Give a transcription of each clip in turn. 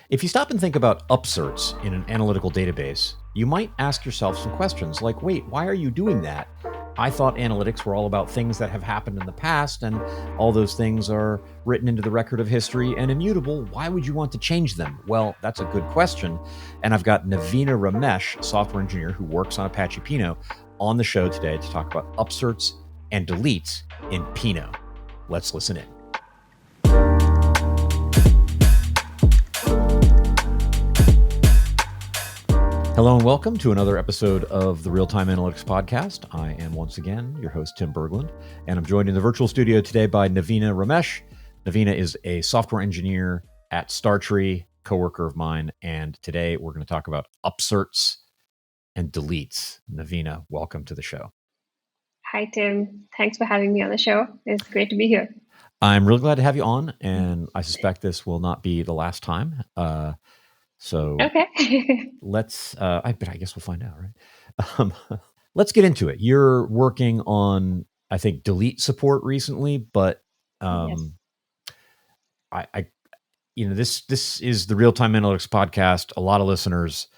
If you stop and think about upserts in an analytical database, you might ask yourself some questions like, wait, why are you doing that? I thought analytics were all about things that have happened in the past, and all those things are written into the record of history and immutable. Why would you want to change them? Well, that's a good question. And I've got Navina Ramesh, software engineer who works on Apache Pinot, on the show today to talk about upserts and deletes in Pinot. Let's listen in. Hello and welcome to another episode of the Real-Time Analytics Podcast. I am once again your host, Tim Berglund, and I'm joined in the virtual studio today by Navina Ramesh. Navina is a software engineer at StarTree, coworker of mine, and today we're going to talk about upserts and deletes. Navina, welcome to the show. Hi, Tim. Thanks for having me on the show. It's great to be here. I'm really glad to have you on, and I suspect this will not be the last time. So okay. let's, I guess we'll find out, right? Let's get into it. You're working on, I think, delete support recently, but Yes. This is the Real-Time Analytics Podcast. A lot of listeners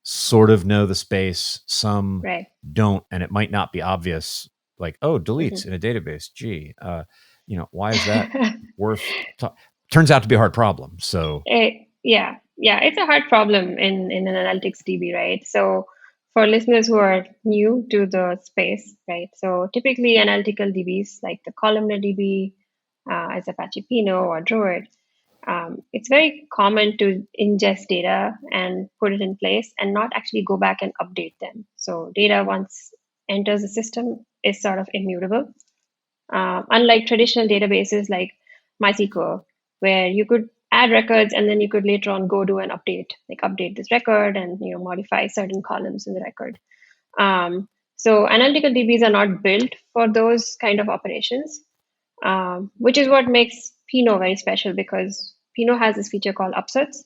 sort of know the space. Some don't, and it might not be obvious, like, oh, deletes in a database. Gee, why is that worth? Turns out to be a hard problem. So Yeah, it's a hard problem in an analytics DB, right? So for listeners who are new to the space, right? So typically analytical DBs like the columnar DB, as Apache Pinot or Druid, it's very common to ingest data and put it in place and not actually go back and update them. So data once enters the system is sort of immutable. Unlike traditional databases like MySQL, where you could add records and then you could later on go do an update, like update this record and modify certain columns in the record. So analytical DBs are not built for those kind of operations, which is what makes Pinot very special, because Pinot has this feature called Upserts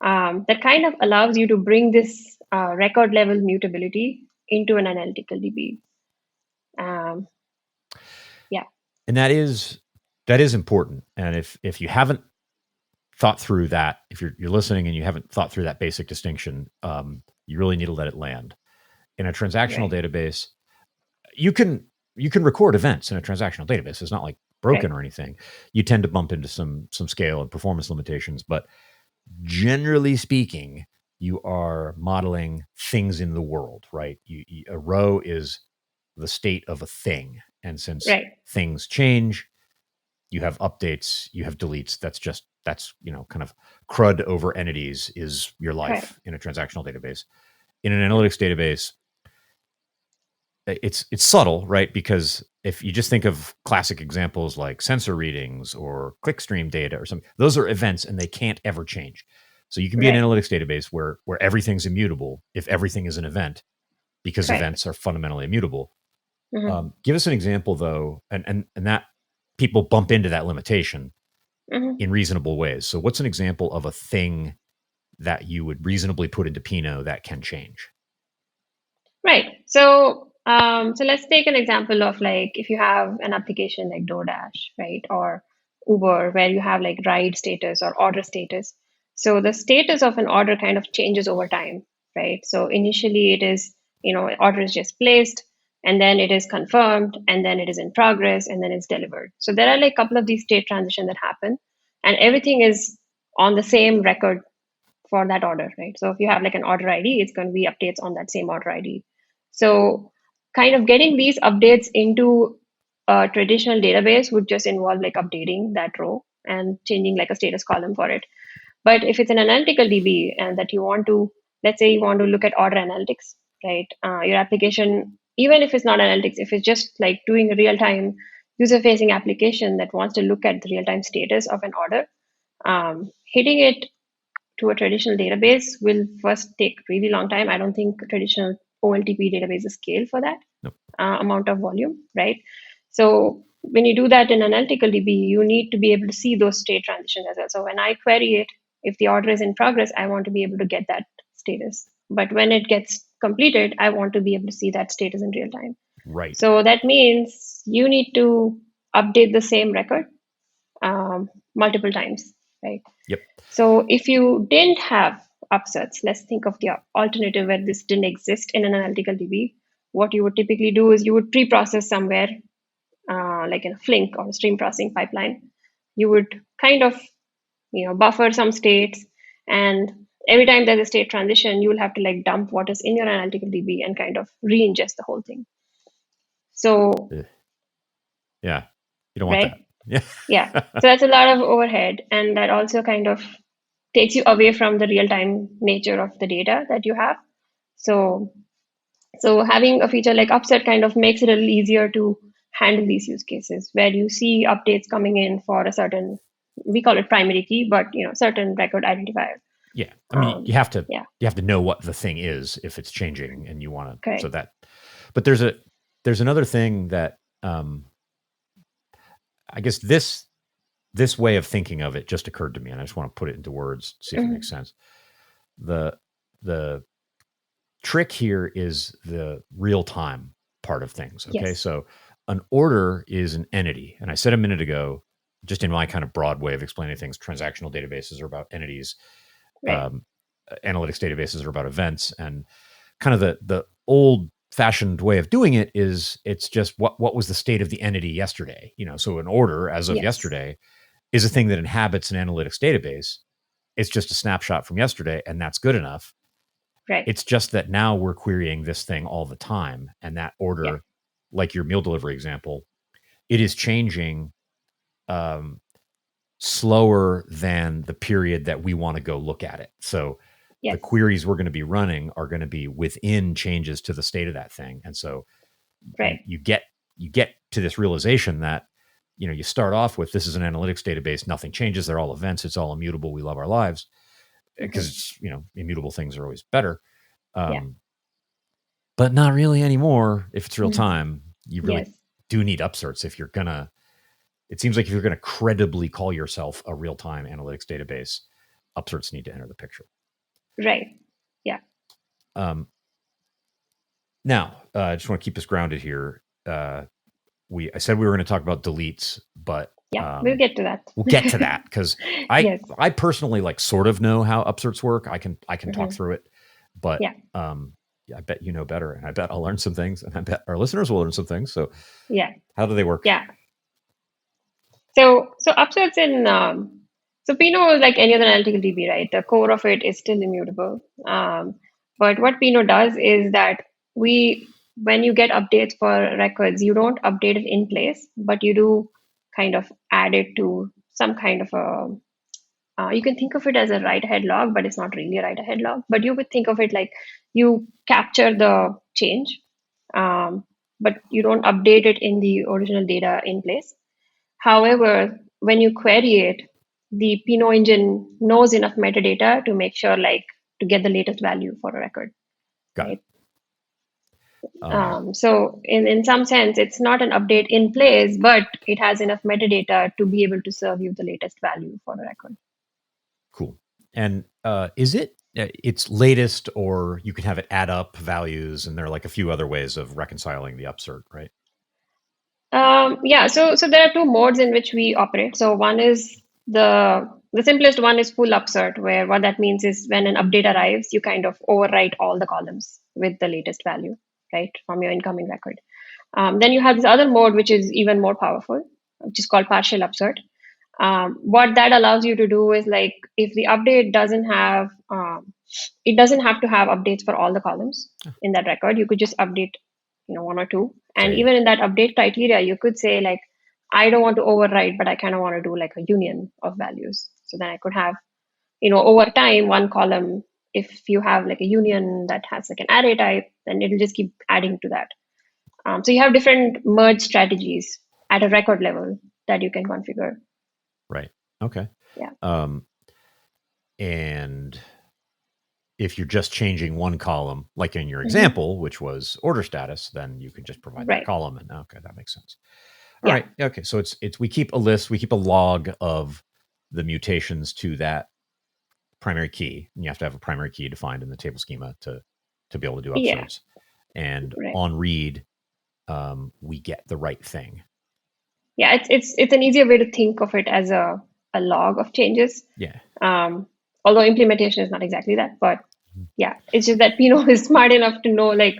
that kind of allows you to bring this record level mutability into an analytical DB. And that is important. And if you haven't thought through that, if you're listening and you haven't thought through that basic distinction, you really need to let it land. In a transactional database, you can record events in a transactional database. It's not like broken or anything. You tend to bump into some scale and performance limitations, but generally speaking, you are modeling things in the world, right? A row is the state of a thing. And since things change, you have updates, you have deletes. That's kind of CRUD over entities is your life in a transactional database. In an analytics database, it's subtle, right? Because if you just think of classic examples like sensor readings or clickstream data or something, those are events and they can't ever change. So you can be an analytics database where everything's immutable if everything is an event, because events are fundamentally immutable. Give us an example, though, and that people bump into that limitation in reasonable ways. So what's an example of a thing that you would reasonably put into Pinot that can change? Right. So let's take an example of, like, if you have an application like DoorDash, right, or Uber, where you have like ride status or order status. So the status of an order kind of changes over time, right? So initially it is, order is just placed, and then it is confirmed, and then it is in progress, and then it's delivered. So there are like a couple of these state transitions that happen, and everything is on the same record for that order, right? So if you have like an order ID, it's going to be updates on that same order ID. So kind of getting these updates into a traditional database would just involve like updating that row and changing like a status column for it. But if it's an analytical DB and that you want to, let's say you want to look at order analytics, right? Your application, even if it's not analytics, if it's just like doing a real-time user-facing application that wants to look at the real-time status of an order, hitting it to a traditional database will first take really long time. I don't think traditional OLTP databases scale for that amount of volume, right? So when you do that in analytical DB, you need to be able to see those state transitions as well. So when I query it, if the order is in progress, I want to be able to get that status. But when it gets completed, I want to be able to see that status in real time. Right. So that means you need to update the same record multiple times. right? Yep. So if you didn't have upserts, let's think of the alternative where this didn't exist in an analytical DB. What you would typically do is you would pre-process somewhere, like in a Flink or a stream processing pipeline. You would kind of buffer some states, and every time there's a state transition, you will have to like dump what is in your analytical DB and kind of re-ingest the whole thing. So, Yeah, you don't want that. right? Yeah. Yeah. So that's a lot of overhead, and that also kind of takes you away from the real-time nature of the data that you have. So, so having a feature like Upsert kind of makes it a little easier to handle these use cases where you see updates coming in for a certain, we call it primary key, but certain record identifier. Yeah. I mean, you have to Yeah. know what the thing is if it's changing and you want to, Okay. so that, but there's another thing that, I guess this way of thinking of it just occurred to me, and I just want to put it into words, see if it makes sense. The trick here is the real time part of things. Okay. Yes. So an order is an entity. And I said a minute ago, just in my kind of broad way of explaining things, transactional databases are about entities. Right. Analytics databases are about events, and kind of the old fashioned way of doing it is it's just what was the state of the entity yesterday. So an order as of yesterday is a thing that inhabits an analytics database. It's just a snapshot from yesterday, and that's good enough. Right. It's just that now we're querying this thing all the time, and that order, like your meal delivery example, it is changing slower than the period that we want to go look at it. So the queries we're going to be running are going to be within changes to the state of that thing. And so you get to this realization that, you start off with, this is an analytics database, nothing changes. They're all events. It's all immutable. We love our lives because, immutable things are always better. But not really anymore. If it's real time, you really do need upserts if you're going to, it seems like if you're going to credibly call yourself a real-time analytics database, upserts need to enter the picture. Right. Yeah. Now, I just want to keep us grounded here. I said we were going to talk about deletes, but we'll get to that. We'll get to that because I personally sort of know how upserts work. I can talk through it, but I bet you know better, and I bet I'll learn some things, and I bet our listeners will learn some things. So how do they work? Yeah. So upserts in so Pinot is like any other analytical DB, right? The core of it is still immutable. But what Pinot does is that when you get updates for records, you don't update it in place, but you do kind of add it to some kind of a, you can think of it as a write-ahead log, but it's not really a write-ahead log. But you would think of it like you capture the change, but you don't update it in the original data in place. However, when you query it, the Pinot engine knows enough metadata to make sure to get the latest value for a record. Got it. So in some sense, it's not an update in place, but it has enough metadata to be able to serve you the latest value for a record. Cool. And is it's latest, or you can have it add up values, and there are a few other ways of reconciling the upsert, right? So there are two modes in which we operate. So one is the simplest one is full upsert, where what that means is when an update arrives, you kind of overwrite all the columns with the latest value, right, from your incoming record. Then you have this other mode, which is even more powerful, which is called partial upsert. What that allows you to do is if the update doesn't have, it doesn't have to have updates for all the columns in that record. You could just update, one or two. And even in that update criteria, you could say I don't want to overwrite, but I kind of want to do a union of values. So then I could have, over time, one column, if you have a union that has an array type, then it'll just keep adding to that. So you have different merge strategies at a record level that you can configure. Right. Okay. Yeah. And if you're just changing one column, like in your example, which was order status, then you can just provide that column, and okay, that makes sense. All right. Okay. So it's we keep a list, we keep a log of the mutations to that primary key, and you have to have a primary key defined in the table schema to be able to do upserts. And on read, we get the right thing. Yeah, it's an easier way to think of it as a a log of changes. Yeah. Although implementation is not exactly that, but yeah, it's just that Pinot is smart enough to know like,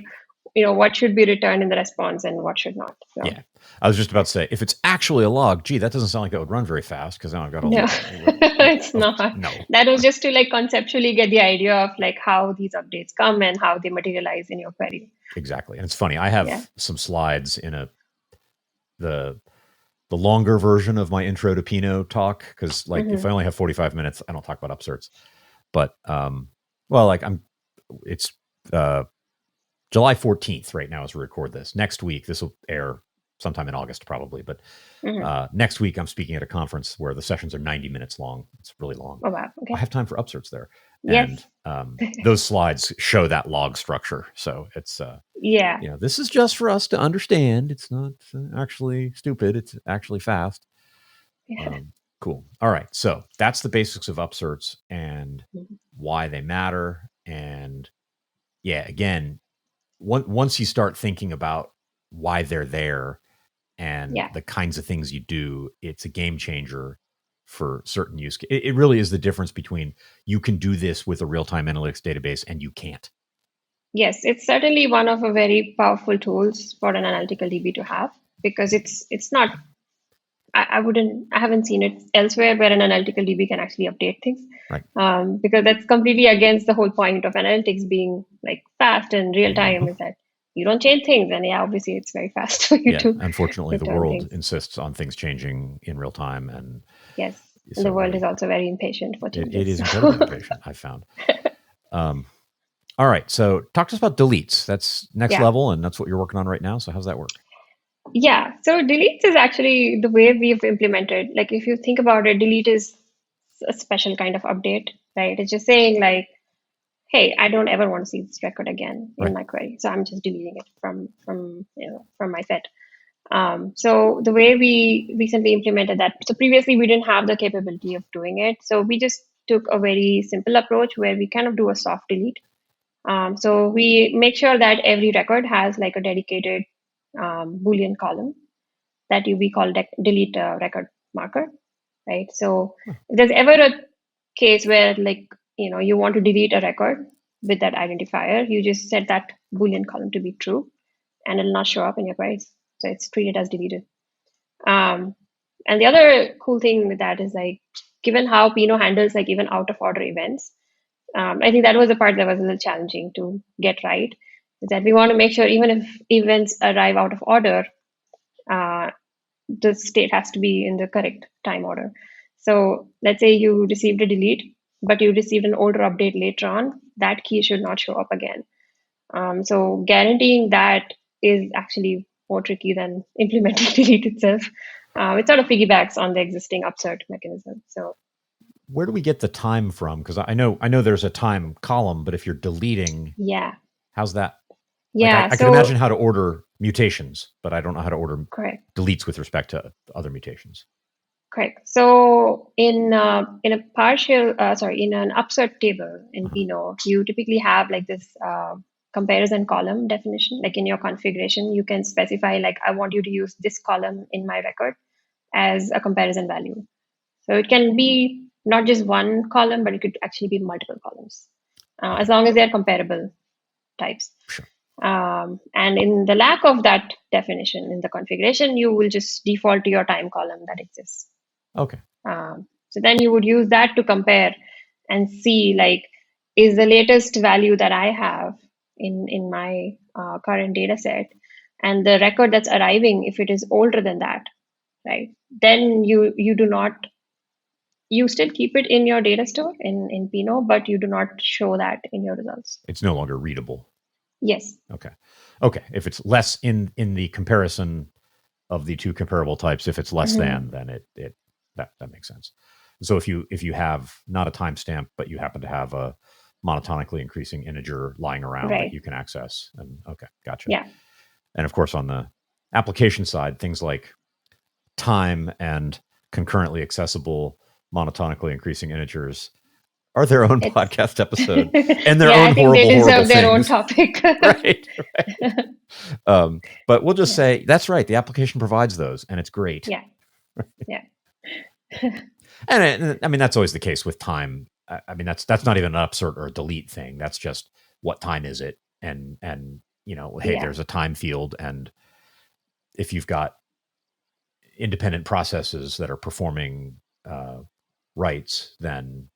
what should be returned in the response and what should not. So. Yeah. I was just about to say, if it's actually a log, gee, that doesn't sound like that would run very fast because now I've got all No, it's not. No. That was just to like conceptually get the idea of like how these updates come and how they materialize in your query. Exactly. And it's funny. I have some slides in the longer version of my intro to Pinot talk because like if I only have 45 minutes, I don't talk about Upserts. But it's July 14th right now as we record this. Next week, this will air sometime in August probably. But next week, I'm speaking at a conference where the sessions are 90 minutes long. It's really long. Oh, wow. Okay. I have time for Upserts there. Yes. And those slides show that log structure. So it's, this is just for us to understand. It's not actually stupid. It's actually fast. Yeah. Cool. All right. So that's the basics of Upserts and why they matter. And again, once you start thinking about why they're there and the kinds of things you do, it's a game changer for certain use cases. It really is the difference between you can do this with a real-time analytics database and you can't. Yes, it's certainly one of a very powerful tools for an analytical DB to have because it's not. I haven't seen it elsewhere where an analytical DB can actually update things. Right. Because that's completely against the whole point of analytics being like fast and real time is that you don't change things. And obviously it's very fast for you to. Unfortunately, the world insists on things changing in real time. And yes, and the world is also very impatient for changes. It is incredibly impatient, I've found. All right. So talk to us about deletes. That's next level. And that's what you're working on right now. So how's that work? Yeah. So deletes is actually the way we've implemented. Like if you think about it, delete is a special kind of update, right? It's just saying like, hey, I don't ever want to see this record again in my query. So I'm just deleting it from my set. So the way we recently implemented that, so previously we didn't have the capability of doing it. So we just took a very simple approach where we kind of do a soft delete. So we make sure that every record has like a dedicated Boolean column that we call delete record marker, right? So if there's ever a case where like, you want to delete a record with that identifier, you just set that Boolean column to be true and it'll not show up in your queries. So it's treated as deleted. And the other cool thing with that is like, given how Pinot handles like even out of order events, I think that was the part that was a little challenging to get right. Is that we want to make sure even if events arrive out of order, the state has to be in the correct time order. So let's say you received a delete, but you received an older update later on, that key should not show up again. So guaranteeing that is actually more tricky than implementing delete itself. It sort of piggybacks on the existing upsert mechanism. So where do we get the time from? Because I know there's a time column, but if you're deleting, how's that? Yeah, I can imagine how to order mutations, but I don't know how to order deletes with respect to other mutations. Correct. So in an upsert table in Pinot, you typically have like this comparison column definition. Like in your configuration, you can specify like I want you to use this column in my record as a comparison value. So it can be not just one column, but it could actually be multiple columns, as long as they're comparable types. Sure. And in the lack of that definition in the configuration, you will just default to your time column that exists. Okay. So then you would use that to compare and see like, is the latest value that I have in my current data set and the record that's arriving, if it is older than that, right? Then you do not, you still keep it in your data store in Pinot, but you do not show that in your results. It's no longer readable. Yes. Okay. If it's less in the comparison of the two comparable types, if it's less than, then that makes sense. So if you have not a timestamp, but you happen to have a monotonically increasing integer lying around that you can access, and gotcha. Yeah. And of course, on the application side, things like time and concurrently accessible monotonically increasing integers are their own podcast episode and their own horrible, they deserve their things. own topic. right. But we'll just say that's right. The application provides those, and it's great. Yeah. Yeah. And I mean, that's always the case with time. I mean, that's not even an upsert or a delete thing. That's just what time is it, and hey, Yeah. there's a time field, and if you've got independent processes that are performing writes, then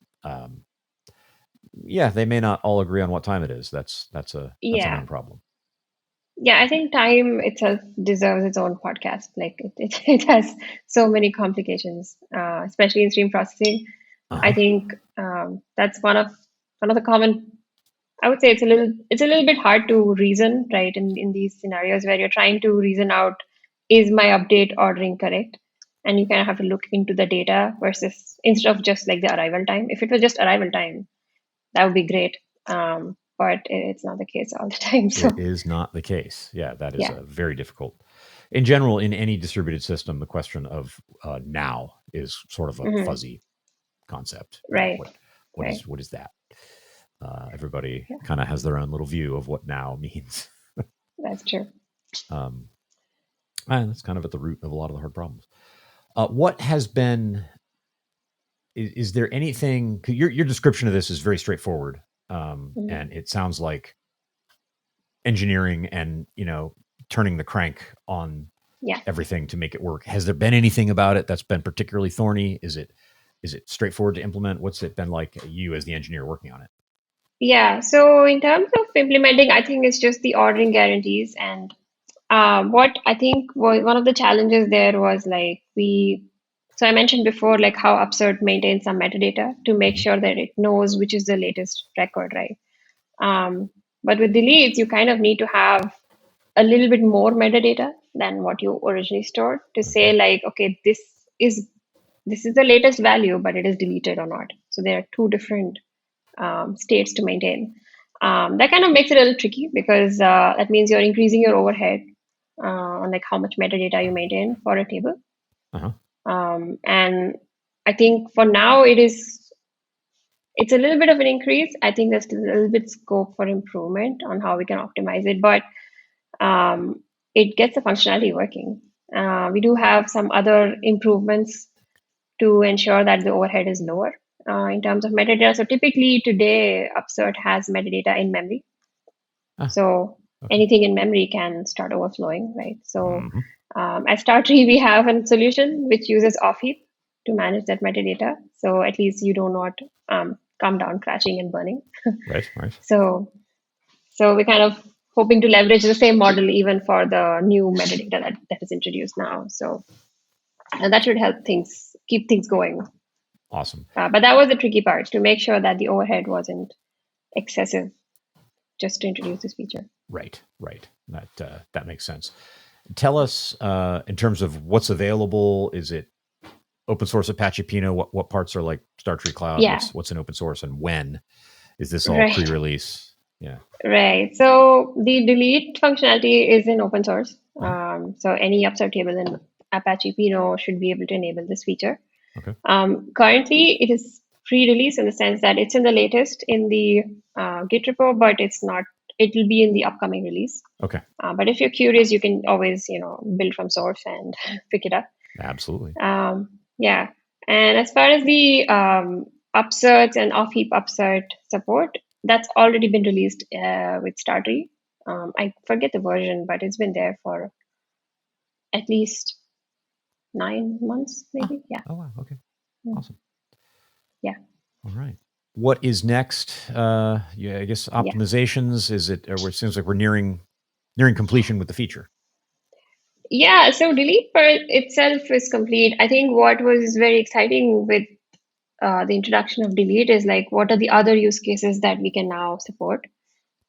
yeah, they may not all agree on what time it is. That's a Yeah. known problem. Yeah, I think time itself deserves its own podcast. Like it has so many complications, especially in stream processing. I Uh-huh. think that's one of the common. I would say it's a little bit hard to reason, right? In these scenarios where you're trying to reason out, is my update ordering correct? And you kind of have to look into the data versus instead of just like the arrival time. If it was just arrival time, that would be great. But it's not the case all the time. It So is not the case. Yeah, that is yeah. a very difficult. In general, in any distributed system, the question of now is sort of a Hmm. fuzzy concept. Right. What Right. is that? Everybody Yeah, kind of has their own little view of what now means. that's true. um, and that's kind of at the root of a lot of the hard problems. What has been? Is there anything? Your description of this is very straightforward, Mhm. and it sounds like engineering and turning the crank on Yeah. everything to make it work. Has there been anything about it that's been particularly thorny? Is it straightforward to implement? What's it been like, you as the engineer working on it? Yeah. So in terms of implementing, I think it's just the ordering guarantees. And what I think was one of the challenges there was like so I mentioned before, like how Upsert maintains some metadata to make Mhm. sure that it knows which is the latest record, right? Um, but with deletes, you kind of need to have a little bit more metadata than what you originally stored to Okay. say like, okay, is this is the latest value, but it is deleted or not. So there are two different states to maintain. That kind of makes it a little tricky because that means you're increasing your overhead on like how much metadata you maintain for a table. Uh-huh. And I think for now it's a little bit of an increase. I think there's still a little bit scope for improvement on how we can optimize it, but um, it gets the functionality working. We do have some other improvements to ensure that the overhead is lower in terms of metadata. So typically today, Upsert has metadata in memory. Ah, So okay. anything in memory can start overflowing, right? So Mhm. at StarTree, we have a solution which uses off heap to manage that metadata. So at least you do not come down crashing and burning. Right. Right. So we're kind of hoping to leverage the same model even for the new metadata that is introduced now. So that should help things keep things going. Awesome. But that was the tricky part to make sure that the overhead wasn't excessive just to introduce this feature. Right. Right. That makes sense. Tell us, in terms of what's available. Is it open source Apache Pinot? What parts are like StarTree Cloud? Yeah, What's an open source, and when is this all right, pre-release? Yeah. right. So the delete functionality is in open source. Uh-huh. So any upside table in Apache Pinot should be able to enable this feature. Okay. Currently, it is pre-release in the sense that it's in the latest in the Git repo, but it's not. It will be in the upcoming release. Okay. But if you're curious, you can always, build from source and pick it up. Absolutely. Yeah. And as far as the upserts and off-heap upsert support, that's already been released with StarTree. I forget the version, but it's been there for at least 9 months, Ah. maybe. Yeah. Oh wow. Okay. Mm. Awesome. Yeah. All right. What is next? Yeah, I guess Yeah. optimizations. Is it? Or it seems like we're nearing completion with the feature. Yeah. So delete per itself is complete. I think what was very exciting with the introduction of delete is like, what are the other use cases that we can now support,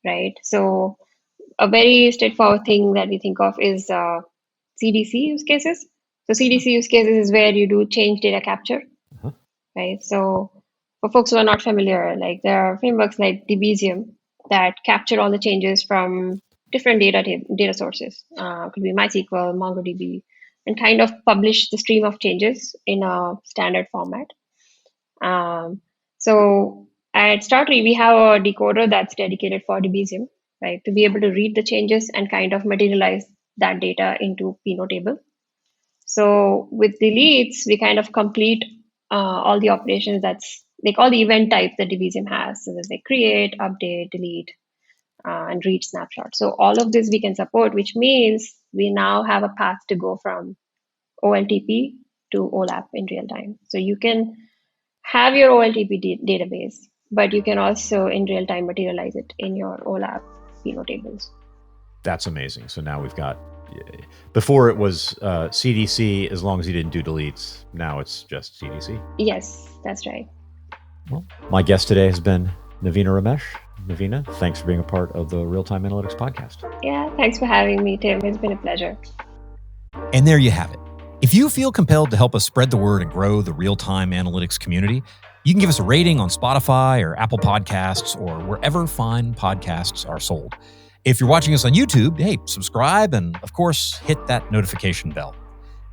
right? So a very straightforward thing that we think of is CDC use cases. So CDC use cases is where you do change data capture, Uh-huh. right? So for folks who are not familiar, like there are frameworks like Debezium that capture all the changes from different data sources. Could be MySQL, MongoDB, and kind of publish the stream of changes in a standard format. So at StarTree, we have a decoder that's dedicated for Debezium, right, to be able to read the changes and kind of materialize that data into Pinot table. So with deletes, we kind of complete all the operations that's like all the event types that Divisium has. So there's like create, update, delete, and read snapshot. So all of this we can support, which means we now have a path to go from OLTP to OLAP in real time. So you can have your OLTP database, but you can also in real time materialize it in your OLAP Pinot tables. That's amazing. So now we've got, before it was CDC as long as you didn't do deletes. Now it's just CDC. Yes, that's right. Well, my guest today has been Navina Ramesh. Navina, thanks for being a part of the Real-Time Analytics podcast. Yeah, thanks for having me, Tim. It's been a pleasure. And there you have it. If you feel compelled to help us spread the word and grow the real-time analytics community, you can give us a rating on Spotify or Apple Podcasts or wherever fine podcasts are sold. If you're watching us on YouTube, hey, subscribe and, of course, hit that notification bell.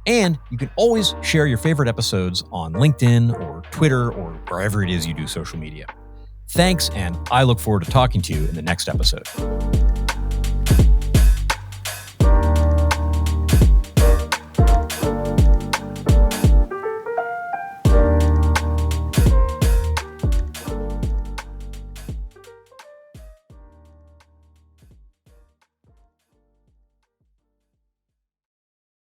And you can always share your favorite episodes on LinkedIn or Twitter or wherever it is you do social media. Thanks, and I look forward to talking to you in the next episode.